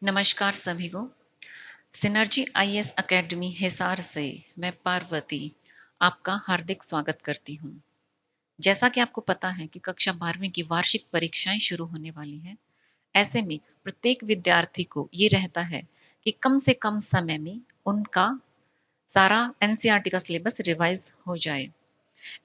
नमस्कार सभी को। सिनर्जी आईएएस एकेडमी हिसार से मैं पार्वती आपका हार्दिक स्वागत करती हूँ। जैसा कि आपको पता है कि कक्षा 12वीं की वार्षिक परीक्षाएं शुरू होने वाली हैं। ऐसे में प्रत्येक विद्यार्थी को ये रहता है कि कम से कम समय में उनका सारा एनसीईआरटी का सिलेबस रिवाइज हो जाए।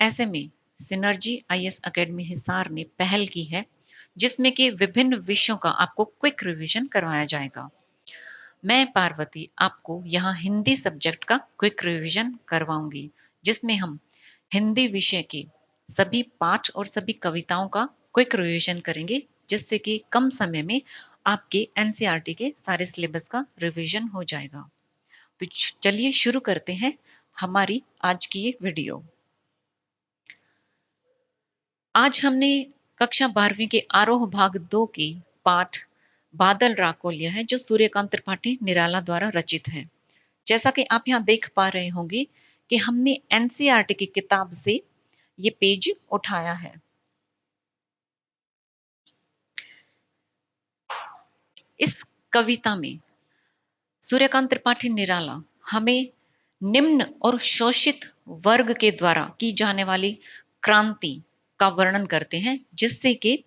ऐसे में सिनर्जी आईएएस एकेडमी हिसार ने पहल की है, जिसमें कि विभिन्न विषयों का आपको क्विक रिवीजन करवाया जाएगा। मैं पार्वती आपको यहाँ हिंदी सब्जेक्ट का क्विक रिवीजन करवाऊंगी, जिसमें हम हिंदी विषय के सभी पाठ और सभी कविताओं का क्विक रिवीजन करेंगे, जिससे कि कम समय में आपके एनसीईआरटी के सारे सिलेबस का रिवीजन हो जाएगा। तो चलिए शुरू करते हैं हमारी आज की ये वीडियो। आज हमने कक्षा 12वीं के आरोह भाग 2 की पाठ बादल राग को लिया है, जो सूर्यकांत त्रिपाठी निराला द्वारा रचित है। जैसा कि आप यहाँ देख पा रहे होंगे कि हमने एनसीईआरटी की किताब से ये पेज उठाया है। इस कविता में सूर्यकांत त्रिपाठी निराला हमें निम्न और शोषित वर्ग के द्वारा की जाने वाली क्रांति का वर्णन करते हैं, जिससे कि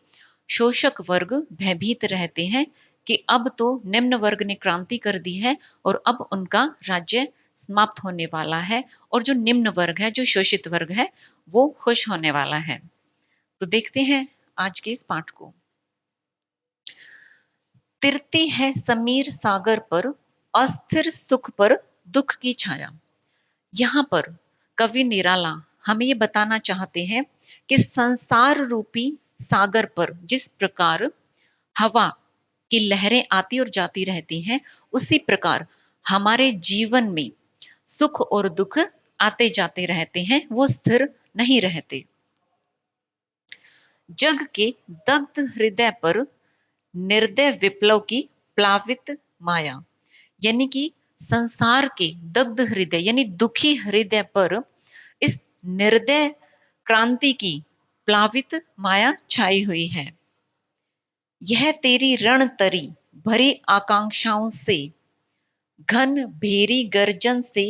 शोषक वर्ग भयभीत रहते हैं कि अब तो निम्न वर्ग ने क्रांति कर दी है और अब उनका राज्य समाप्त होने वाला है, और जो निम्न वर्ग है, जो शोषित वर्ग है, वो खुश होने वाला है। तो देखते हैं आज के इस पाठ को। तिरती है समीर सागर पर, अस्थिर सुख पर दुख की छाया। यहाँ पर कवि निराला हमें ये बताना चाहते हैं कि संसार रूपी सागर पर जिस प्रकार हवा की लहरें आती और जाती रहती हैं, उसी प्रकार हमारे जीवन में सुख और दुख आते जाते रहते हैं, वो स्थिर नहीं रहते। जग के दग्ध हृदय पर निर्दय विप्लव की प्लावित माया, यानी कि संसार के दग्ध हृदय यानी दुखी हृदय पर इस निर्दय क्रांति की प्लावित माया छाई हुई है। यह तेरी रणतरी भरी आकांक्षाओं से, घन भेरी गर्जन से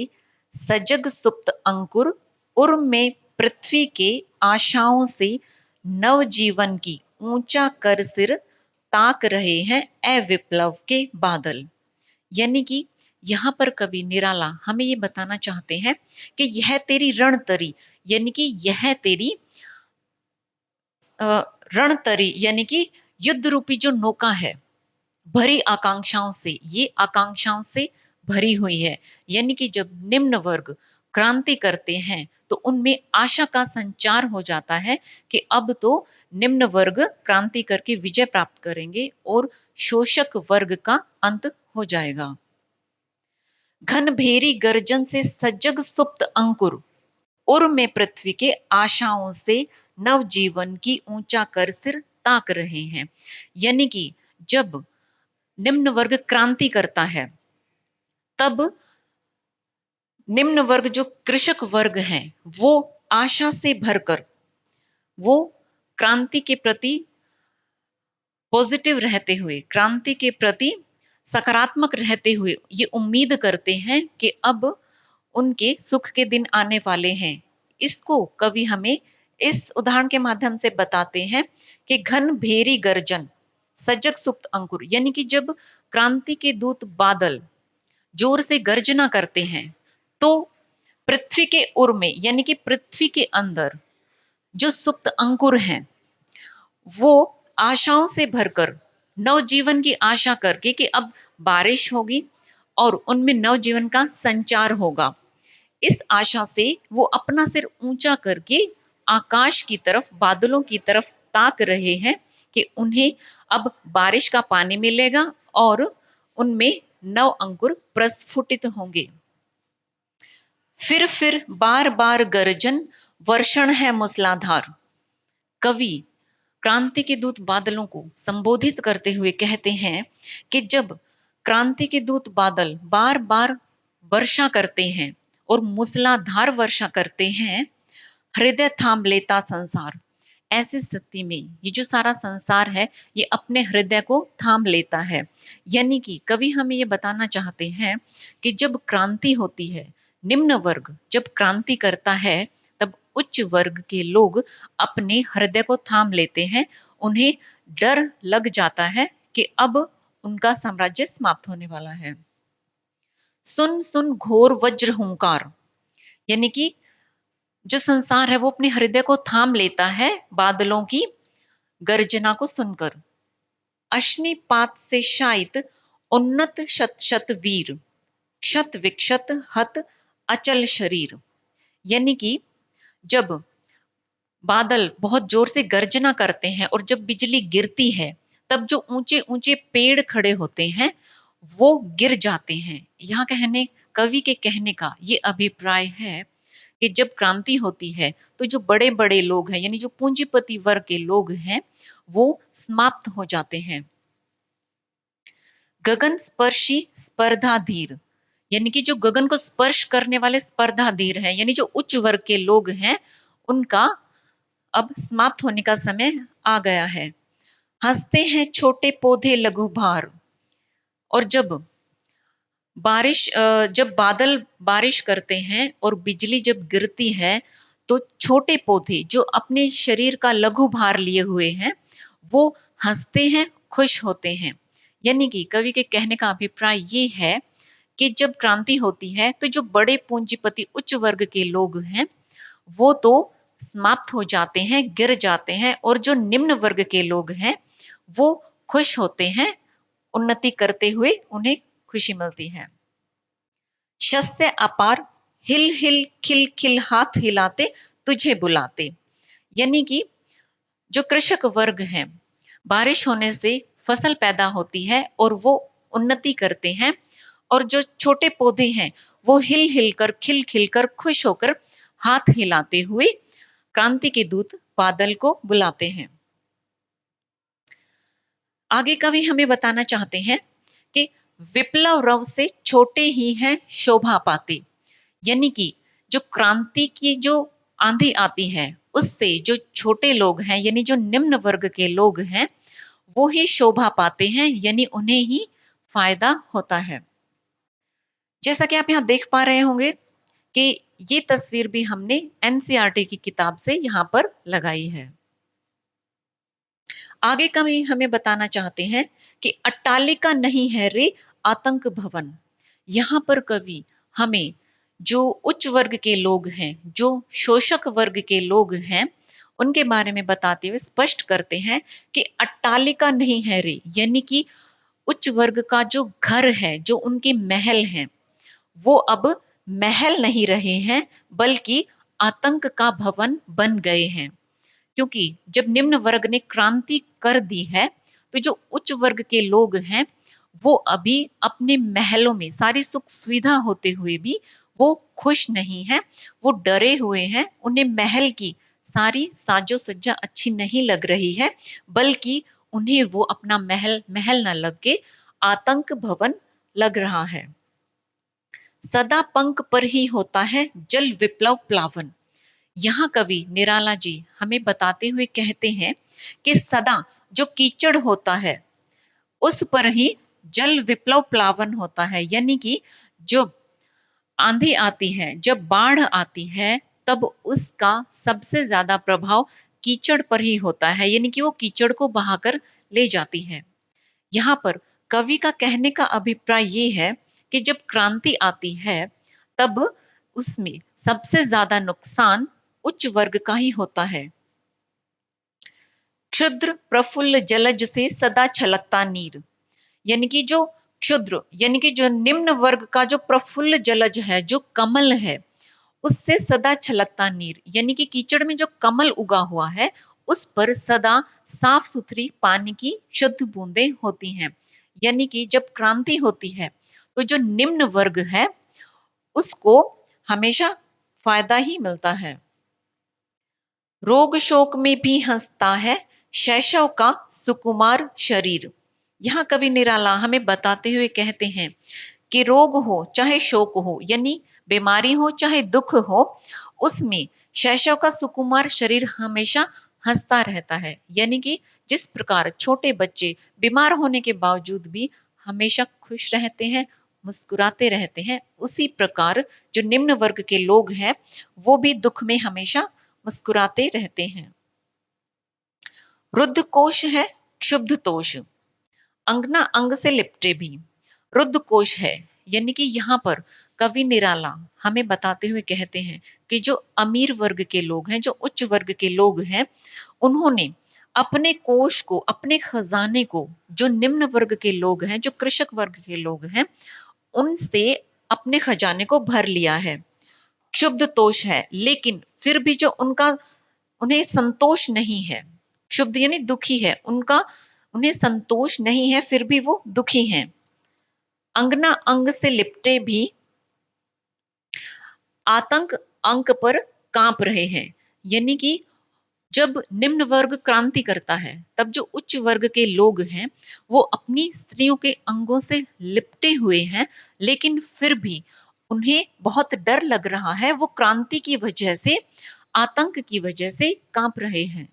सजग सुप्त अंकुर, उर्म में पृथ्वी के आशाओं से नव जीवन की ऊंचा कर सिर ताक रहे हैं ए विप्लव के बादल। यानी कि यहाँ पर कवि निराला हमें ये बताना चाहते हैं कि यह तेरी रणतरी, यानी कि यह तेरी रणतरी यानी कि युद्ध रूपी जो नौका है, भरी आकांक्षाओं से, ये आकांक्षाओं से भरी हुई है। यानी कि जब निम्न वर्ग क्रांति करते हैं तो उनमें आशा का संचार हो जाता है कि अब तो निम्न वर्ग क्रांति करके विजय प्राप्त करेंगे और शोषक वर्ग का अंत हो जाएगा। घन भेरी गर्जन से सजग सुप्त अंकुर, उर में पृथ्वी के आशाओं से नव जीवन की ऊंचा कर सिर ताक रहे हैं। यानी कि जब निम्न वर्ग क्रांति करता है, तब निम्न वर्ग जो कृषक वर्ग है, वो आशा से भरकर वो क्रांति के प्रति पॉजिटिव रहते हुए, क्रांति के प्रति सकारात्मक रहते हुए ये उम्मीद करते हैं कि अब उनके सुख के दिन आने वाले हैं। इसको कवि हमें इस उदाहरण के माध्यम से बताते हैं कि घन भेरी गर्जन सजग सुप्त अंकुर, यानी कि जब क्रांति के दूत बादल जोर से गर्जना करते हैं, तो पृथ्वी के उर में यानी कि पृथ्वी के अंदर जो सुप्त अंकुर हैं, वो आशाओं से भरकर नवजीवन की आशा करके कि अब बारिश होगी और उनमें नवजीवन का संचार होगा, इस आशा से वो अपना सिर ऊंचा करके आकाश की तरफ, बादलों की तरफ ताक रहे हैं कि उन्हें अब बारिश का पानी मिलेगा और उनमें नव अंकुर प्रस्फुटित होंगे। फिर बार बार गर्जन वर्षण है मूसलाधार। कवि क्रांति के दूत बादलों को संबोधित करते हुए कहते हैं कि जब क्रांति के दूत बादल बार बार वर्षा करते हैं और मूसलाधार वर्षा करते हैं, हृदय थाम लेता संसार। ऐसी स्थिति में ये जो सारा संसार है, ये अपने हृदय को थाम लेता है। यानी कि कवि हमें ये बताना चाहते हैं कि जब क्रांति होती है, निम्न वर्ग जब क्रांति करता है, तब उच्च वर्ग के लोग अपने हृदय को थाम लेते हैं। उन्हें डर लग जाता है कि अब उनका साम्राज्य समाप्त होने वाला है। सुन सुन घोर वज्र हुंकार, यानी कि जो संसार है वो अपने हृदय को थाम लेता है बादलों की गर्जना को सुनकर। अश्निपात से शायित उन्नत शत शत वीर, क्षत विक्षत हत अचल शरीर। यानी कि जब बादल बहुत जोर से गर्जना करते हैं और जब बिजली गिरती है, तब जो ऊंचे ऊंचे पेड़ खड़े होते हैं वो गिर जाते हैं। यहाँ कहने कवि के कहने का ये अभिप्राय है कि जब क्रांति होती है तो जो बड़े बड़े लोग हैं, यानी जो पूंजीपति वर्ग के लोग हैं, वो समाप्त हो जाते हैं। गगन स्पर्शी स्पर्धाधीर, यानी कि जो गगन को स्पर्श करने वाले स्पर्धाधीर हैं, यानी जो उच्च वर्ग के लोग हैं, उनका अब समाप्त होने का समय आ गया है। हंसते हैं छोटे पौधे लघु भार, और जब बादल बारिश करते हैं और बिजली जब गिरती है, तो छोटे पौधे जो अपने शरीर का लघु भार लिए हुए हैं, वो हंसते हैं, खुश होते हैं। यानी कि कवि के कहने का अभिप्राय ये है कि जब क्रांति होती है तो जो बड़े पूंजीपति उच्च वर्ग के लोग हैं वो तो समाप्त हो जाते हैं, गिर जाते हैं, और जो निम्न वर्ग के लोग हैं वो खुश होते हैं, उन्नति करते हुए उन्हें खुशी मिलती है। शस्य अपार हिल हिल खिल खिल हाथ हिलाते तुझे बुलाते, यानी कि जो कृषक वर्ग हैं, बारिश होने से फसल पैदा होती है और वो उन्नति करते हैं, और जो छोटे पौधे हैं वो हिल हिल कर खिल खिल कर खुश होकर हाथ हिलाते हुए क्रांति के दूत बादल को बुलाते हैं। आगे कवि हमें बताना चाहते हैं कि विप्लव रव से छोटे ही हैं शोभा पाते, यानी कि जो क्रांति की जो आंधी आती है उससे जो छोटे लोग हैं, यानी जो निम्न वर्ग के लोग हैं, वो ही शोभा पाते हैं, यानी उन्हें ही फायदा होता है। जैसा कि आप यहाँ देख पा रहे होंगे कि ये तस्वीर भी हमने एनसीईआरटी की किताब से यहाँ पर लगाई है। आगे कवि हमें बताना चाहते हैं कि अट्टालिका नहीं है रे आतंक भवन। यहाँ पर कवि हमें जो उच्च वर्ग के लोग हैं, जो शोषक वर्ग के लोग हैं, उनके बारे में बताते हुए स्पष्ट करते हैं कि अट्टालिका नहीं है रे, यानी कि उच्च वर्ग का जो घर है, जो उनके महल हैं, वो अब महल नहीं रहे हैं, बल्कि आतंक का भवन बन गए हैं। क्योंकि जब निम्न वर्ग ने क्रांति कर दी है, तो जो उच्च वर्ग के लोग हैं वो अभी अपने महलों में सारी सुख सुविधा होते हुए भी वो खुश नहीं है, वो डरे हुए हैं। उन्हें महल की सारी साजो सज्जा अच्छी नहीं लग रही है, बल्कि उन्हें वो अपना महल महल न लग के आतंक भवन लग रहा है। सदा पंख पर ही होता है जल विप्लव प्लावन। यहाँ कवि निराला जी हमें बताते हुए कहते हैं कि सदा जो कीचड़ होता है उस पर ही जल विप्लव प्लावन होता है, यानी कि जो आंधी आती है, जब बाढ़ आती है, तब उसका सबसे ज्यादा प्रभाव कीचड़ पर ही होता है, यानी कि वो कीचड़ को बहाकर ले जाती है। यहाँ पर कवि का कहने का अभिप्राय ये है कि जब क्रांति आती है तब उसमें सबसे ज्यादा नुकसान उच्च वर्ग का ही होता है। क्षुद्र प्रफुल्ल जलज से सदा छलकता नीर, यानी कि जो क्षुद्र यानी कि जो निम्न वर्ग का जो प्रफुल्ल जलज है, जो कमल है, उससे सदा छलकता नीर, यानी कि कीचड़ में जो कमल उगा हुआ है उस पर सदा साफ सुथरी पानी की शुद्ध बूंदें होती हैं। यानी कि जब क्रांति होती है तो जो निम्न वर्ग है उसको हमेशा फायदा ही मिलता है। रोग शोक में भी हंसता है शैशव का सुकुमार शरीर। यहाँ कवि निराला हमें बताते हुए कहते हैं कि रोग हो चाहे शोक हो, यानी बीमारी हो चाहे दुख हो, उसमें शैशव का सुकुमार शरीर हमेशा हंसता रहता है। यानी कि जिस प्रकार छोटे बच्चे बीमार होने के बावजूद भी हमेशा खुश रहते हैं, मुस्कुराते रहते हैं, उसी प्रकार जो निम्न वर्ग के लोग हैं वो भी दुख में हमेशा मुस्कुराते रहते हैं। रुद्ध कोश है क्षुब्ध तोष, अंगना अंग से लिपटे भी। रुद्ध कोश है, यानी कि यहाँ पर कवि निराला हमें बताते हुए कहते हैं कि जो अमीर वर्ग के लोग हैं, जो उच्च वर्ग के लोग हैं, उन्होंने अपने कोष को, अपने खजाने को जो निम्न वर्ग के लोग हैं, जो कृषक वर्ग के लोग हैं, उनसे अपने खजाने को भर लिया है। क्षुब्ध तोष है, लेकिन फिर भी जो उनका उन्हें संतोष नहीं है। क्षुब्ध यानी दुखी है, उनका उन्हें संतोष नहीं है, फिर भी वो दुखी हैं। अंगना अंग से लिपटे भी आतंक अंक पर कांप रहे हैं। यानी कि जब निम्न वर्ग क्रांति करता है, तब जो उच्च वर्ग के लोग हैं वो अपनी स्त्रियों के अंगों से लिपटे हुए हैं, लेकिन फिर भी उन्हें बहुत डर लग रहा है। वो क्रांति की वजह से, आतंक की वजह से कांप रहे हैं।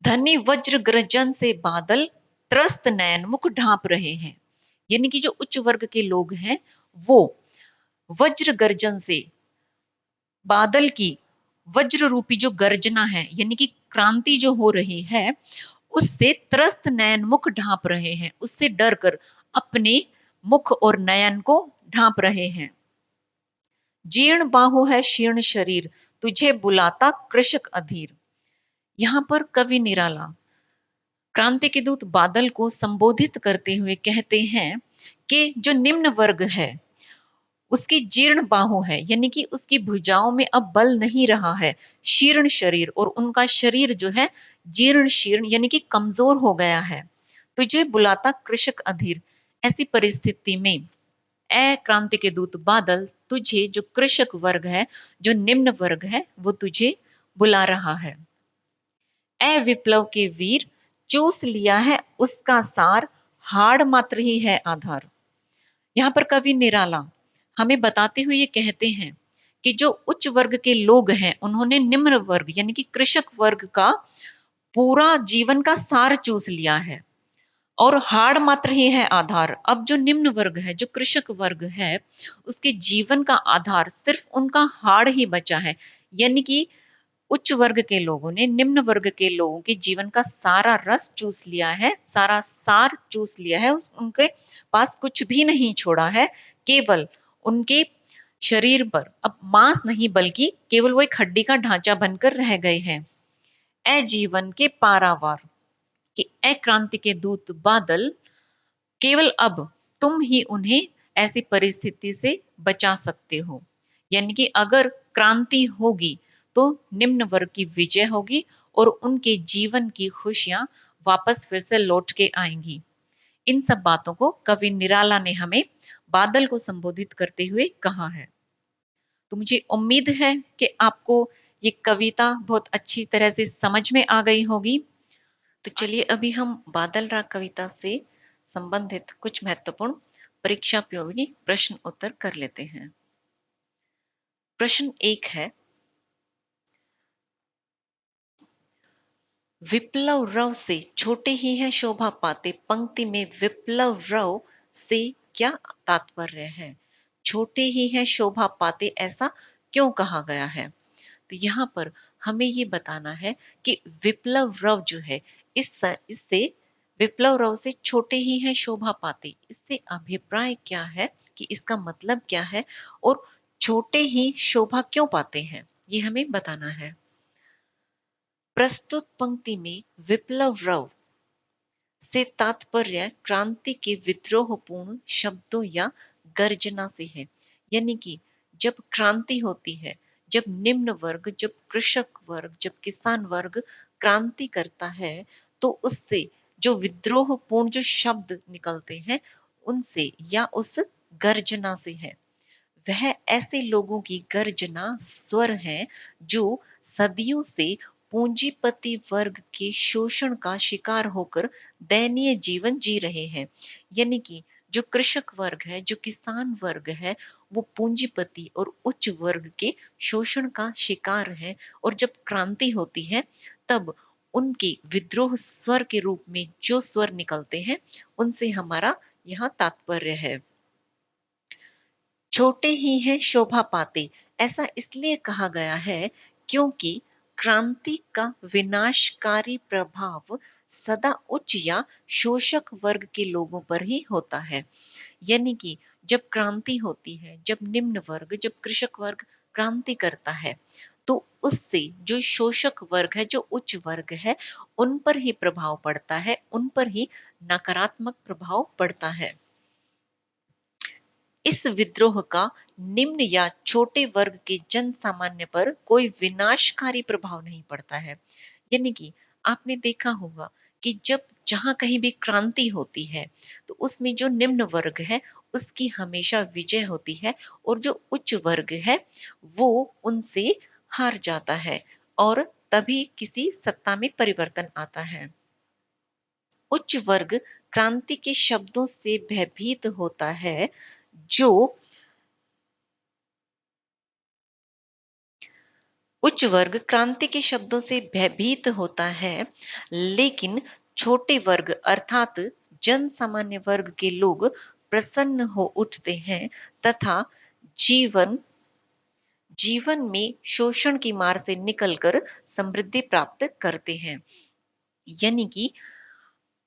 धनी वज्र गर्जन से बादल त्रस्त नयन मुख ढांप रहे हैं। यानी कि जो उच्च वर्ग के लोग हैं वो वज्र गर्जन से, बादल की वज्र रूपी जो गर्जना है, यानी कि क्रांति जो हो रही है, उससे त्रस्त नयन मुख ढांप रहे हैं, उससे डर कर अपने मुख और नयन को ढांप रहे हैं। जीर्ण बाहु है शीर्ण शरीर, तुझे बुलाता कृषक अधीर। यहां पर कवि निराला क्रांति के दूत बादल को संबोधित करते हुए कहते हैं कि जो निम्न वर्ग है उसकी जीर्ण बाहु है, यानी कि उसकी भुजाओं में अब बल नहीं रहा है। शीर्ण शरीर, और उनका शरीर जो है जीर्ण शीर्ण यानी कि कमजोर हो गया है। तुझे बुलाता कृषक अधीर, ऐसी परिस्थिति में ए क्रांति के दूत बादल, तुझे जो कृषक वर्ग है, जो निम्न वर्ग है, वो तुझे बुला रहा है। ए विप्लव के वीर, चूस लिया है उसका सार, हाड़ मात्र ही है आधार। यहाँ पर कवि निराला हमें बताते हुए ये कहते हैं कि जो उच्च वर्ग के लोग हैं उन्होंने निम्न वर्ग यानी कि कृषक वर्ग का पूरा जीवन का सार चूस लिया है, और हाड़ मात्र ही है आधार। अब जो निम्न वर्ग है, जो कृषक वर्ग है, उसके जीवन का आधार सिर्फ उनका हाड़ ही बचा है। यानी कि उच्च वर्ग के लोगों ने निम्न वर्ग के लोगों के जीवन का सारा रस चूस लिया है, सारा सार चूस लिया है, उनके पास कुछ भी नहीं छोड़ा है। केवल उनके शरीर पर अब मांस नहीं, बल्कि केवल वो एक हड्डी का ढांचा बनकर रह गए हैं। ए जीवन के पारावार, कि ए क्रांति के दूत बादल, केवल अब तुम ही उन्हें ऐसी परिस्थिति से बचा सकते हो। यानी कि अगर क्रांति होगी तो निम्न वर्ग की विजय होगी और उनके जीवन की खुशियां वापस फिर से लौट के आएंगी। इन सब बातों को कवि निराला ने हमें बादल को संबोधित करते हुए कहा है। तो मुझे उम्मीद है कि आपको ये कविता बहुत अच्छी तरह से समझ में आ गई होगी। तो चलिए अभी हम बादल राग कविता से संबंधित कुछ महत्वपूर्ण परीक्षा उपयोगी प्रश्न उत्तर कर लेते हैं। प्रश्न 1 है, विप्लव रव से छोटे ही है शोभा पाते, पंक्ति में विप्लव रव से क्या तात्पर्य है? छोटे ही है शोभा पाते, ऐसा क्यों कहा गया है? तो यहाँ पर हमें ये बताना है कि विप्लव रव जो है, इससे विप्लव रव से छोटे ही है शोभा पाते, इससे अभिप्राय क्या है, कि इसका मतलब क्या है, और छोटे ही शोभा क्यों पाते हैं, ये हमें बताना है। प्रस्तुत पंक्ति में विप्लव रव से तात्पर्य क्रांति के विद्रोहपूर्ण शब्दों या गर्जना से है। यानी कि जब क्रांति होती है, जब निम्न वर्ग, जब कृषक वर्ग, जब किसान वर्ग क्रांति करता है, तो उससे जो विद्रोहपूर्ण जो शब्द निकलते हैं, उनसे या उस गर्जना से है। वह ऐसे लोगों की गर्जना स्वर है जो सदियों से पूंजीपति वर्ग के शोषण का शिकार होकर दयनीय जीवन जी रहे हैं। यानी कि जो कृषक वर्ग है, जो किसान वर्ग है, वो पूंजीपति और उच्च वर्ग के शोषण का शिकार है। और जब क्रांति होती है तब उनके विद्रोह स्वर के रूप में जो स्वर निकलते हैं उनसे हमारा यहाँ तात्पर्य है। छोटे ही हैं शोभा पाते, ऐसा इसलिए कहा गया है क्योंकि क्रांति का विनाशकारी प्रभाव सदा उच्च या शोषक वर्ग के लोगों पर ही होता है। यानी कि जब क्रांति होती है, जब निम्न वर्ग, जब कृषक वर्ग क्रांति करता है, तो उससे जो शोषक वर्ग है, जो उच्च वर्ग है, उन पर ही प्रभाव पड़ता है, उन पर ही नकारात्मक प्रभाव पड़ता है। इस विद्रोह का निम्न या छोटे वर्ग के जन सामान्य पर कोई विनाशकारी प्रभाव नहीं पड़ता है। यानी कि आपने देखा होगा कि जब जहां कहीं भी क्रांति होती है तो उसमें जो निम्न वर्ग है उसकी हमेशा विजय होती है और जो उच्च वर्ग है वो उनसे हार जाता है और तभी किसी सत्ता में परिवर्तन आता है। उच्च वर्ग क्रांति के शब्दों से भयभीत होता है। जो उच्च वर्ग क्रांति के शब्दों से भयभीत होता है, लेकिन छोटे वर्ग अर्थात जन सामान्य वर्ग के लोग प्रसन्न हो उठते हैं तथा जीवन जीवन में शोषण की मार से निकलकर समृद्धि प्राप्त करते हैं। यानी कि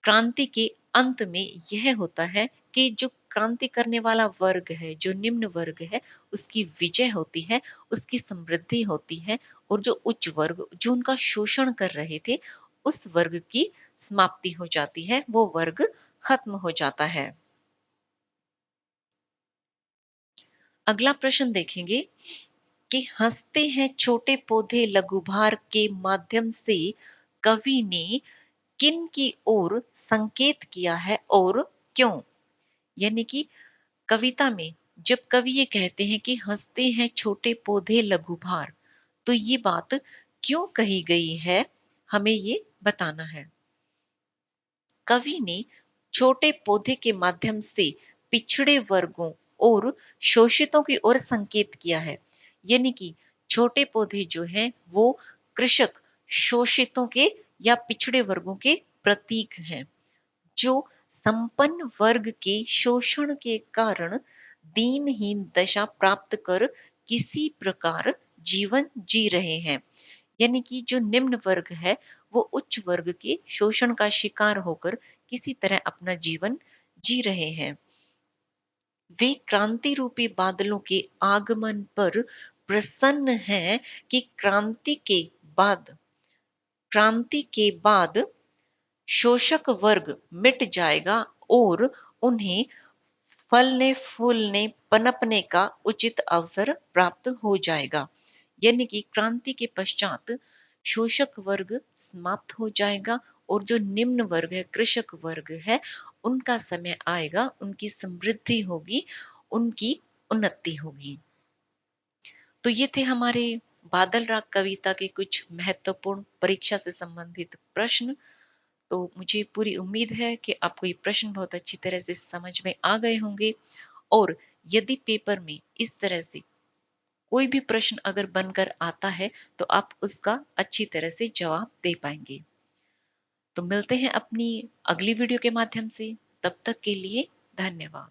क्रांति के अंत में यह होता है कि जो क्रांति करने वाला वर्ग है, जो निम्न वर्ग है, उसकी विजय होती है, उसकी समृद्धि होती है और जो उच्च वर्ग जो उनका शोषण कर रहे थे उस वर्ग की समाप्ति हो जाती है, वो वर्ग खत्म हो जाता है। अगला प्रश्न देखेंगे कि हंसते हैं छोटे पौधे लघुभार के माध्यम से कवि ने किन की ओर संकेत किया है और क्यों। यानी कि कविता में जब कवि ये कहते हैं कि हंसते हैं छोटे पौधे लघुभार, तो ये बात क्यों कही गई है, हमें ये बताना है। कवि ने छोटे पौधे के माध्यम से पिछड़े वर्गों और शोषितों की ओर संकेत किया है। यानी कि छोटे पौधे जो हैं वो कृषक, शोषितों के या पिछड़े वर्गों के प्रतीक हैं, जो संपन्न वर्ग के शोषण के कारण दीनहीन दशा प्राप्त कर किसी प्रकार जीवन जी रहे हैं। यानी कि जो निम्न वर्ग है वो उच्च वर्ग के शोषण का शिकार होकर किसी तरह अपना जीवन जी रहे हैं। वे क्रांति रूपी बादलों के आगमन पर प्रसन्न हैं कि क्रांति के बाद शोषक वर्ग मिट जाएगा और उन्हें फलने फूलने पनपने का उचित अवसर प्राप्त हो जाएगा। यानी कि क्रांति के पश्चात शोषक वर्ग समाप्त हो जाएगा और जो निम्न वर्ग है, कृषक वर्ग है, उनका समय आएगा, उनकी समृद्धि होगी, उनकी उन्नति होगी। तो ये थे हमारे बादल राग कविता के कुछ महत्वपूर्ण परीक्षा से संबंधित प्रश्न। तो मुझे पूरी उम्मीद है कि आपको ये प्रश्न बहुत अच्छी तरह से समझ में आ गए होंगे और यदि पेपर में इस तरह से कोई भी प्रश्न अगर बनकर आता है तो आप उसका अच्छी तरह से जवाब दे पाएंगे। तो मिलते हैं अपनी अगली वीडियो के माध्यम से, तब तक के लिए धन्यवाद।